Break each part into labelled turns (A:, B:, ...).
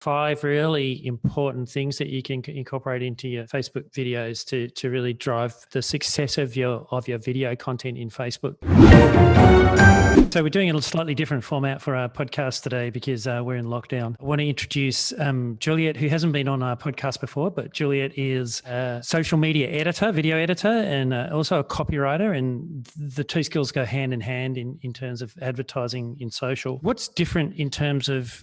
A: 5 really important things that you can incorporate into your Facebook videos to really drive the success of your video content in Facebook. So we're doing a slightly different format for our podcast today because we're in lockdown. I want to introduce Juliet, who hasn't been on our podcast before, but Juliet is a social media editor, video editor, and also a copywriter, and the two skills go hand in hand in terms of advertising in social. What's different in terms of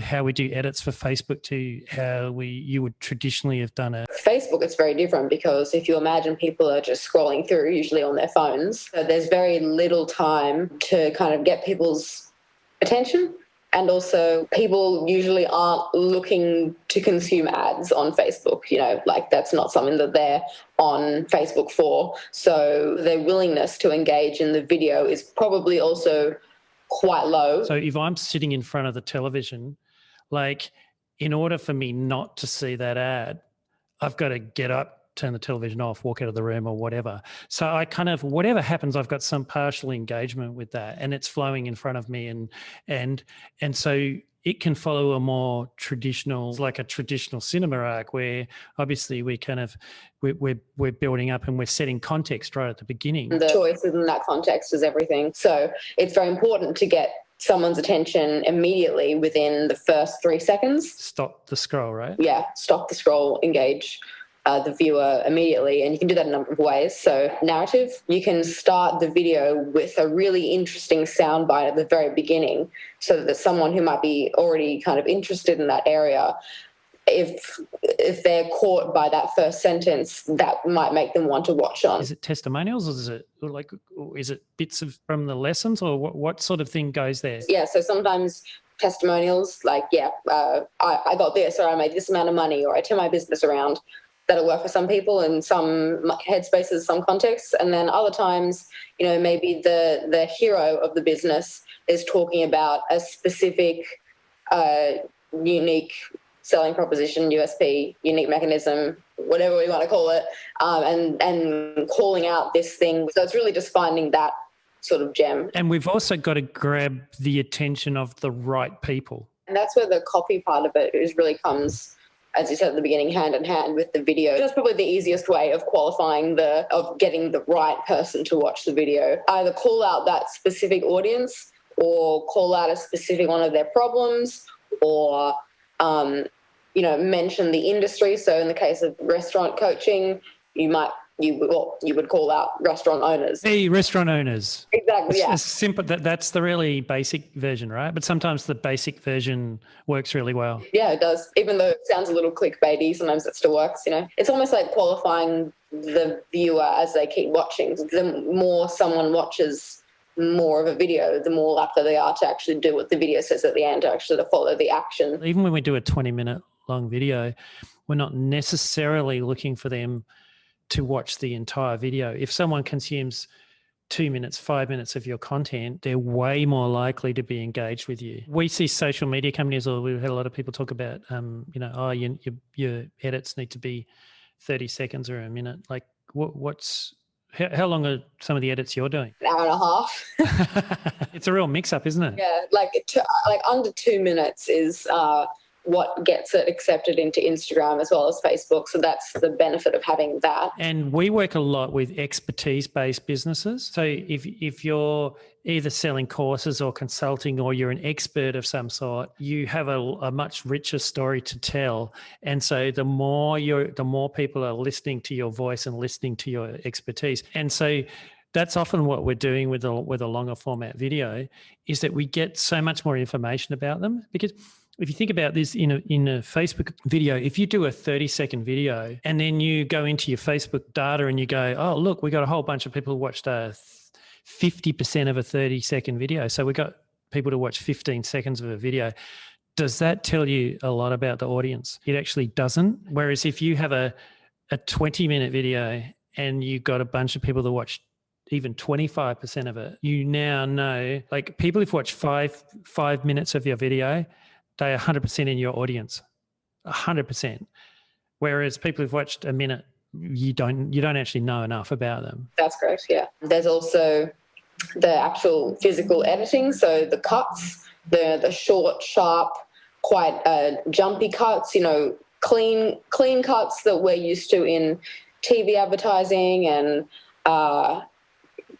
A: how we do edits for Facebook to how you would traditionally have done it?
B: Facebook, it's very different because if you imagine people are just scrolling through, usually on their phones, so there's very little time to kind of get people's attention. And also people usually aren't looking to consume ads on Facebook, that's not something that they're on Facebook for. So their willingness to engage in the video is probably also quite low.
A: So if I'm sitting in front of the television, in order for me not to see that ad, I've got to get up, turn the television off, walk out of the room or whatever. So I whatever happens, I've got some partial engagement with that and it's flowing in front of me. And so it can follow a more traditional, like a traditional cinema arc where obviously we're building up and we're setting context right at the beginning.
B: The choice within that context is everything. So it's very important to get someone's attention immediately within the first 3 seconds.
A: Stop the scroll, right?
B: Yeah, stop the scroll, engage the viewer immediately, and you can do that in a number of ways. So narrative, you can start the video with a really interesting soundbite at the very beginning so that there's someone who might be already kind of interested in that area. If they're caught by that first sentence, that might make them want to watch on.
A: Is it testimonials or is it bits from the lessons, or what sort of thing goes there?
B: Yeah, so sometimes testimonials I got this, or I made this amount of money, or I turn my business around. That'll work for some people in some headspaces, some contexts. And then other times, maybe the hero of the business is talking about a specific unique selling proposition, USP, unique mechanism, whatever we want to call it, and calling out this thing. So it's really just finding that sort of gem.
A: And we've also got to grab the attention of the right people.
B: And that's where the copy part of it really comes, as you said at the beginning, hand in hand with the video. That's probably the easiest way of of getting the right person to watch the video. Either call out that specific audience or call out a specific one of their problems, or mention the industry. So in the case of restaurant coaching, you would call out restaurant owners.
A: Hey, restaurant owners.
B: Exactly, yeah.
A: It's simple. That's the really basic version, right? But sometimes the basic version works really well.
B: Yeah, it does. Even though it sounds a little clickbaity, sometimes it still works, It's almost like qualifying the viewer as they keep watching. The more someone watches more of a video, the more likely they are to actually do what the video says at the end, to follow the action.
A: Even when we do a 20-minute long video, we're not necessarily looking for them to watch the entire video. If someone consumes 2 minutes, 5 minutes of your content, they're way more likely to be engaged with you. We see social media companies, or we've had a lot of people talk about, your edits need to be 30 seconds or a minute. Like how long are some of the edits you're doing?
B: An hour and a half.
A: It's a real mix-up, isn't it?
B: Yeah, under 2 minutes is what gets it accepted into Instagram as well as Facebook. So that's the benefit of having that.
A: And we work a lot with expertise-based businesses. So if you're either selling courses or consulting, or you're an expert of some sort, you have a much richer story to tell. And so the more people are listening to your voice and listening to your expertise. And so that's often what we're doing with a longer format video, is that we get so much more information about them. Because if you think about this in a Facebook video, if you do a 30-second video and then you go into your Facebook data and you go, oh, look, we got a whole bunch of people who watched 50% of a 30-second video. So we got people to watch 15 seconds of a video. Does that tell you a lot about the audience? It actually doesn't. Whereas if you have a 20-minute video and you got a bunch of people that watch even 25% of it, you now know, like, people who've watched five minutes of your video, they are 100% in your audience, 100%. Whereas people who've watched a minute, you don't actually know enough about them.
B: That's correct, yeah. There's also the actual physical editing, so the cuts, the short, sharp quite jumpy cuts, clean cuts that we're used to in TV advertising and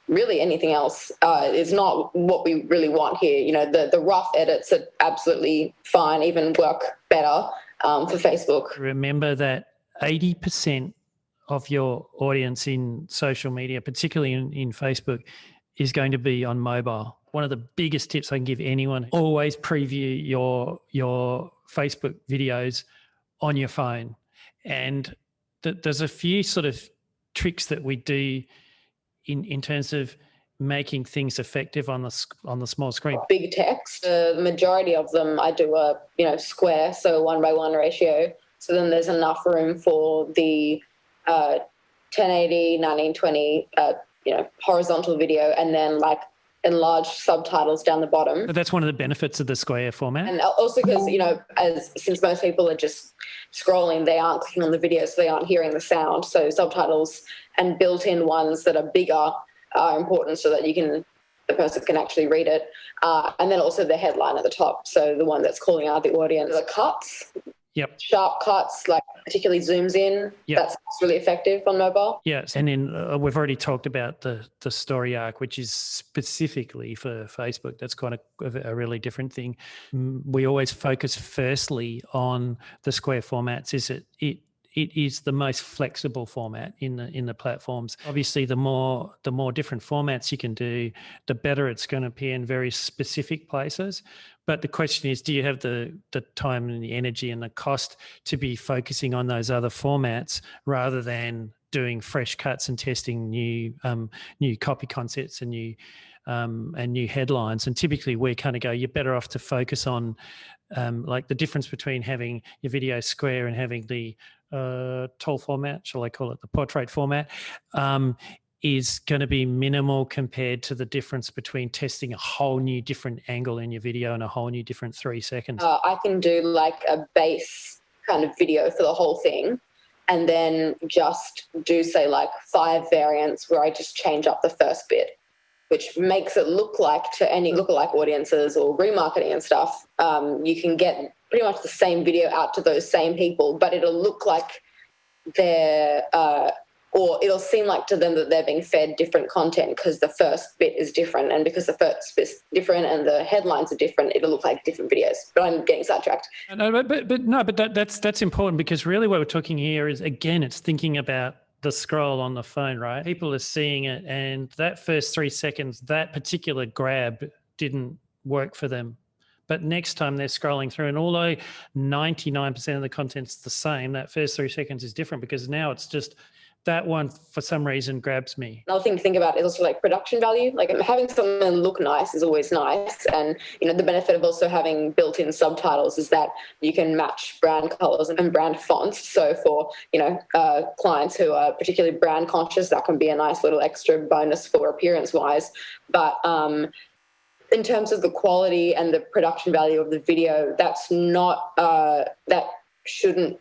B: really anything else is not what we really want here. The rough edits are absolutely fine, even work better for Facebook.
A: Remember that 80% of your audience in social media, particularly in Facebook, is going to be on mobile. One of the biggest tips I can give anyone, always preview your Facebook videos on your phone. And there's a few sort of tricks that we do in terms of making things effective on the small screen.
B: Big text, the majority of them I do a square, so 1:1 ratio. So then there's enough room for the 1080, 1920, horizontal video, and then like enlarged subtitles down the bottom.
A: But that's one of the benefits of the square format.
B: And also because, since most people are just scrolling, they aren't clicking on the video, so they aren't hearing the sound. So subtitles and built-in ones that are bigger are important so that the person can actually read it. And then also the headline at the top. So the one that's calling out the audience. The cuts.
A: Yep.
B: Sharp cuts, like particularly zooms in. Yep. That's really effective on mobile.
A: Yes. And then we've already talked about the story arc, which is specifically for Facebook. That's quite a really different thing. We always focus firstly on the square formats. It is the most flexible format in the platforms. Obviously, the more different formats you can do, the better it's going to appear in very specific places. But the question is, do you have the time and the energy and the cost to be focusing on those other formats rather than doing fresh cuts and testing new copy concepts and new headlines? And typically, we kind of go, you're better off to focus on like the difference between having your video square and having the tall format, shall I call it the portrait format, is going to be minimal compared to the difference between testing a whole new different angle in your video and a whole new different 3 seconds.
B: I can do like a base kind of video for the whole thing and then just do say like 5 variants where I just change up the first bit, which makes it look like to any lookalike audiences or remarketing and stuff. You can get pretty much the same video out to those same people, but it'll look like they're, or it'll seem like to them that they're being fed different content because the first bit is different, and because the first bit's different and the headlines are different, it'll look like different videos. But I'm getting sidetracked.
A: No, but that's important, because really what we're talking here is, again, it's thinking about the scroll on the phone, right? People are seeing it, and that first 3 seconds, that particular grab didn't work for them. But next time they're scrolling through, and although 99% of the content's the same, that first 3 seconds is different because now it's just that one for some reason grabs me.
B: Another thing to think about is also like production value. Like having something look nice is always nice. And, the benefit of also having built-in subtitles is that you can match brand colors and brand fonts. So for, clients who are particularly brand conscious, that can be a nice little extra bonus for appearance-wise. But in terms of the quality and the production value of the video, that's not, that shouldn't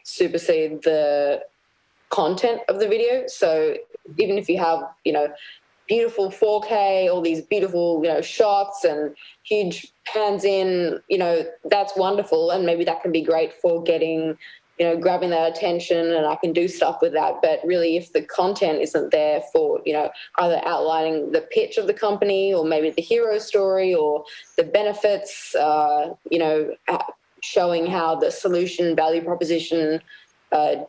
B: supersede the content of the video. So even if you have, beautiful 4K, all these beautiful, shots and huge pans in, that's wonderful. And maybe that can be great for getting, grabbing that attention, and I can do stuff with that. But really, if the content isn't there for, either outlining the pitch of the company or maybe the hero story or the benefits, showing how the solution value proposition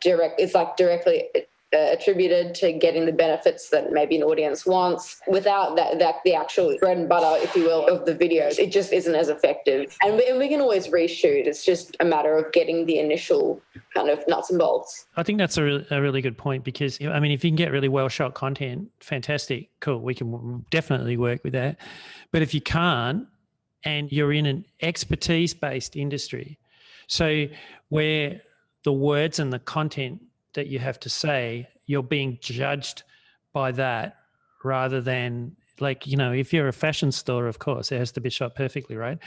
B: directly attributed to getting the benefits that maybe an audience wants, without that the actual bread and butter, if you will, of the videos, it just isn't as effective. And we can always reshoot. It's just a matter of getting the initial kind of nuts and bolts.
A: I think that's a really good point, because, if you can get really well shot content, fantastic, cool. We can definitely work with that. But if you can't, and you're in an expertise-based industry, so where the words and the content that you have to say, you're being judged by that rather than, if you're a fashion store, of course, it has to be shot perfectly, right?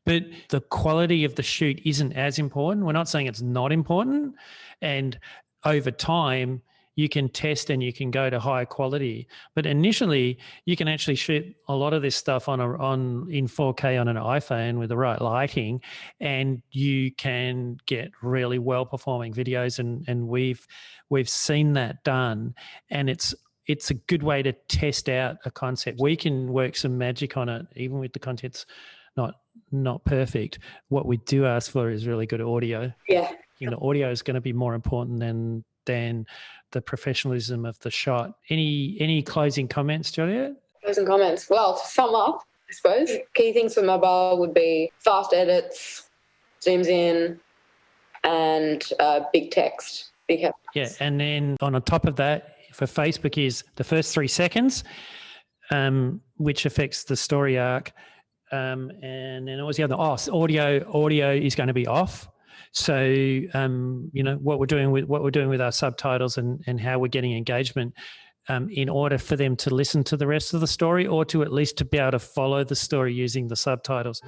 A: But the quality of the shoot isn't as important. We're not saying it's not important. And over time, you can test and you can go to high quality. But initially, you can actually shoot a lot of this stuff in 4K on an iPhone with the right lighting, and you can get really well performing videos. And we've seen that done, and it's a good way to test out a concept. We can work some magic on it, even with the content's not perfect. What we do ask for is really good audio.
B: Yeah.
A: Audio is going to be more important than the professionalism of the shot. Any closing comments, Juliet?
B: Closing comments. Well, to sum up, I suppose, key things for mobile would be fast edits, zooms in, and big text, big text.
A: Yeah, and then on top of that, for Facebook is the first 3 seconds, which affects the story arc. And then what was the other? Audio is going to be off. So what we're doing with our subtitles and how we're getting engagement, in order for them to listen to the rest of the story, or to at least to be able to follow the story using the subtitles.